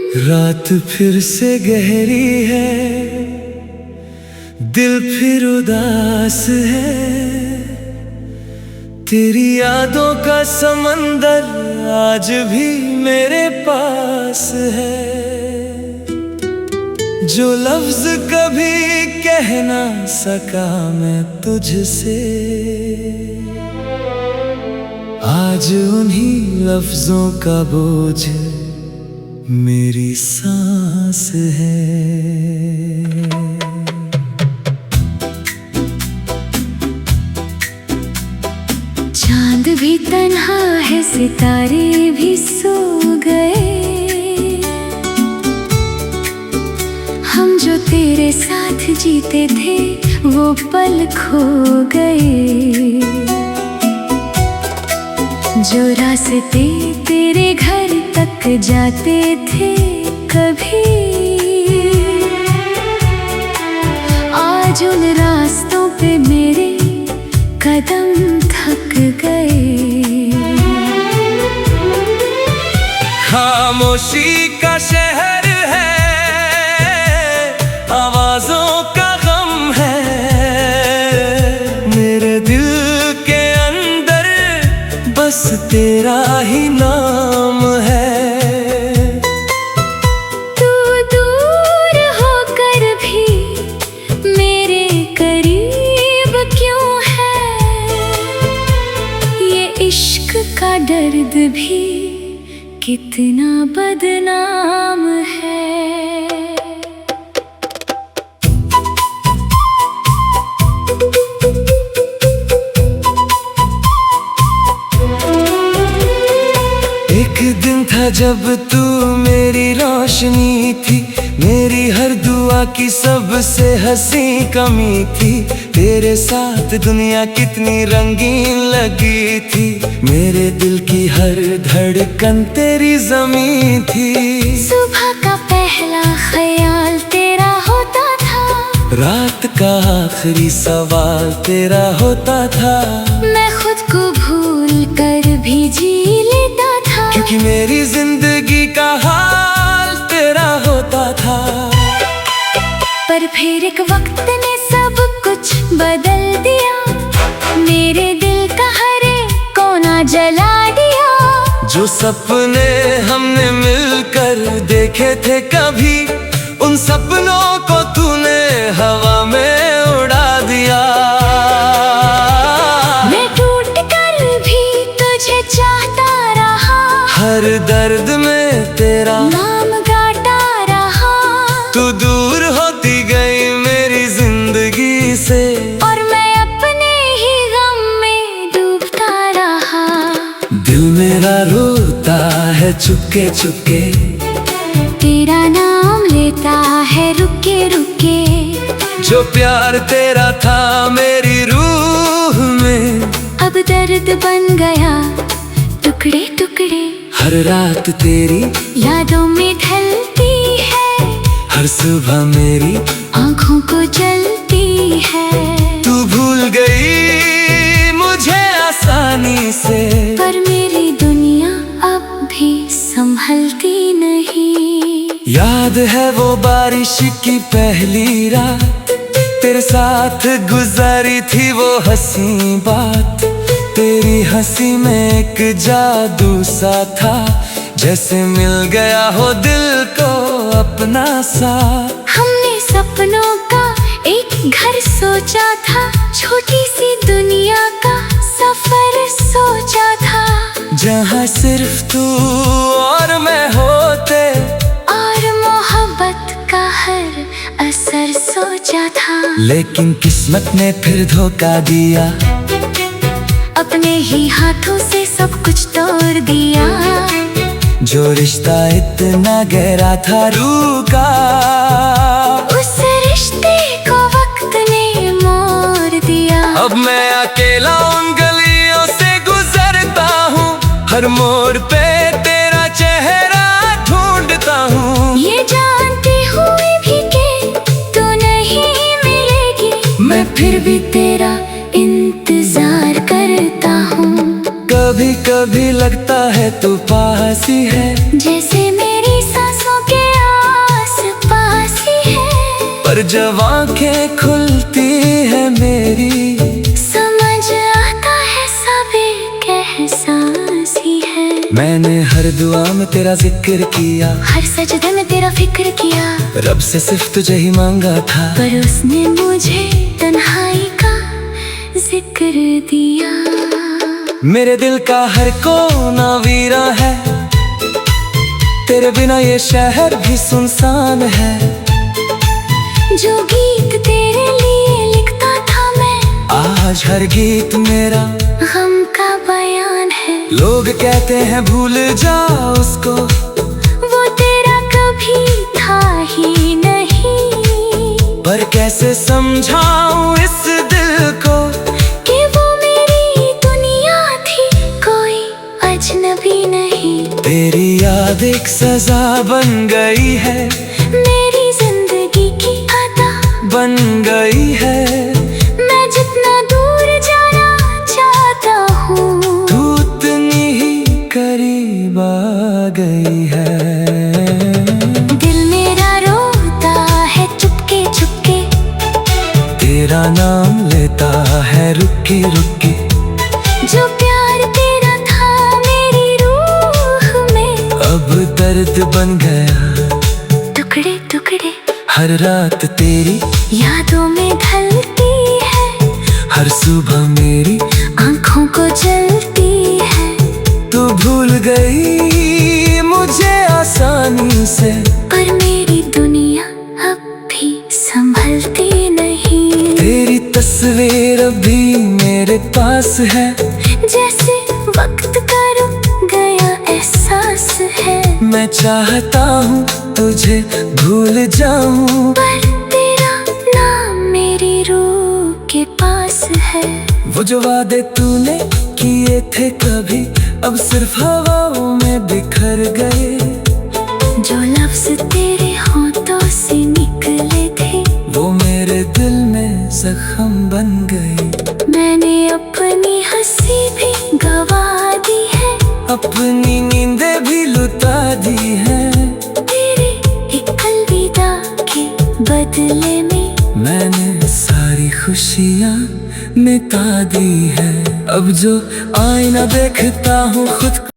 रात फिर से गहरी है, दिल फिर उदास है। तेरी यादों का समंदर आज भी मेरे पास है। जो लफ्ज कभी कह ना सका मैं तुझसे, आज उन्हीं लफ्जों का बोझ मेरी सांस है। चांद भी तन्हा है, सितारे भी सो गए। हम जो तेरे साथ जीते थे वो पल खो गए। जो रास्ते तेरे घर तक जाते थे कभी, आज उन रास्तों पे मेरे कदम थक गए। खामोशी का शहर है, आवाजों का गम है। मेरे दिल के अंदर बस तेरा ही नाम है। तू दूर होकर भी मेरे करीब क्यों है? ये इश्क का दर्द भी कितना बदनाम है। एक दिन था जब तू मेरी रोशनी थी, मेरी हर दुआ की सबसे हंसी कमी थी। तेरे साथ दुनिया कितनी रंगीन लगी थी, मेरे दिल की हर धड़कन तेरी ज़मीं थी। सुबह का पहला ख्याल तेरा होता था, रात का आखिरी सवाल तेरा होता था। मैं खुद को भूल कर भी जी लेता था, क्योंकि मेरी जिंदगी का हाल तेरा होता था। पर फिर एक वक्त ने सब कुछ बदल दिया, मेरे दिल का हर एक कोना जला दिया। जो सपने हमने मिलकर देखे थे कभी, उन सपनों को तूने हवा में उड़ा दिया। मैं टूट कर भी तुझे चाहता रहा, हर दर्द में तेरा नाम गाता रहा। तू दूर होती गई मेरी जिंदगी से, और मैं अपने ही गम में डूबता रहा। दिल मेरा रोता है चुपके चुपके, तेरा नाम लेता है रुके रुके। जो प्यार तेरा था मेरी रूह में, अब दर्द बन गया टुकड़े टुकड़े। हर रात तेरी यादों में ढलती है, हर सुबह मेरी आँखों को जलती है। तू भूल गई मुझे आसानी से, पर मेरी दुनिया अब भी संभलती नहीं। याद है वो बारिश की पहली रात, तेरे साथ गुजारी थी वो हंसी बात। तेरी हंसी में एक जादू सा था, जैसे मिल गया हो दिल को अपना सा। हमने सपनों का एक घर सोचा था, छोटी सी दुनिया का सफर सोचा था। जहाँ सिर्फ तू और मैं होते, और मोहब्बत का हर असर सोचा था। लेकिन किस्मत ने फिर धोखा दिया, अपने ही हाथों से सब कुछ तोड़ दिया। जो रिश्ता इतना गहरा था रुका, उस रिश्ते को वक्त ने मोड़ दिया। अब मैं अकेला उन गलियों से गुजरता हूँ, हर मोड़ पे तेरा चेहरा ढूंढता हूँ। ये जानती हुई भी कि तू नहीं मिलेगी, मैं फिर भी तेरा इंतजार करता हूँ। कभी कभी लगता है तू पास ही है, जैसे मेरी सांसों के और जब आंखें खुलती है मेरी, समझ आता है सब एक एहसास ही है। मैंने हर दुआ में तेरा जिक्र किया, हर सजदे में तेरा फिक्र किया। रब से सिर्फ तुझे ही मांगा था, पर उसने मुझे तन्हाई का जिक्र दिया। मेरे दिल का हर कोना वीरा है, तेरे बिना ये शहर भी सुनसान है। जो गीत तेरे लिए लिखता था मैं, आज हर गीत मेरा गम का बयान है। लोग कहते हैं भूल जा उसको, वो तेरा कभी था ही नहीं। पर कैसे समझाऊं इस दिल को कि वो मेरी दुनिया थी, कोई अजनबी नहीं। तेरी याद एक सजा बन गई है, मेरी जिंदगी की अदा बन गई है। मैं जितना दूर जाना चाहता हूँ, तू उतनी ही करीब आ गई है। दिल मेरा रोता है चुपके चुपके, तेरा नाम लेता है रुके रुके। जो प्यार तेरा था मेरी रूह में, अब दर्द बन गया टुकड़े टुकड़े। हर रात तेरी यादों में ढलती है, हर सुबह मेरी आंखों को जलती है। तू भूल गई मुझे आसानी से, पर मेरी दुनिया अब भी संभलती नहीं। तेरी तस्वीर अभी मेरे पास है, जैसे वक्त का रुक गया एहसास है। मैं चाहता हूँ तुझे भूल जाऊं, पर तेरा नाम मेरी रूह के पास है। वो जो वादे तूने किए थे कभी, अब सिर्फ हवाओं में बिखर गए। जो लफ्ज तेरे होठों से निकले थे, वो मेरे दिल में जख्म बन गए। मैंने अपनी हंसी भी गवा दी है, अपनी नींदें भी लुटा दी हैं। तेरे एक अलविदा के बदले में मैंने सारी खुशियाँ मिटा दी है। अब जो आईना देखता हूँ खुद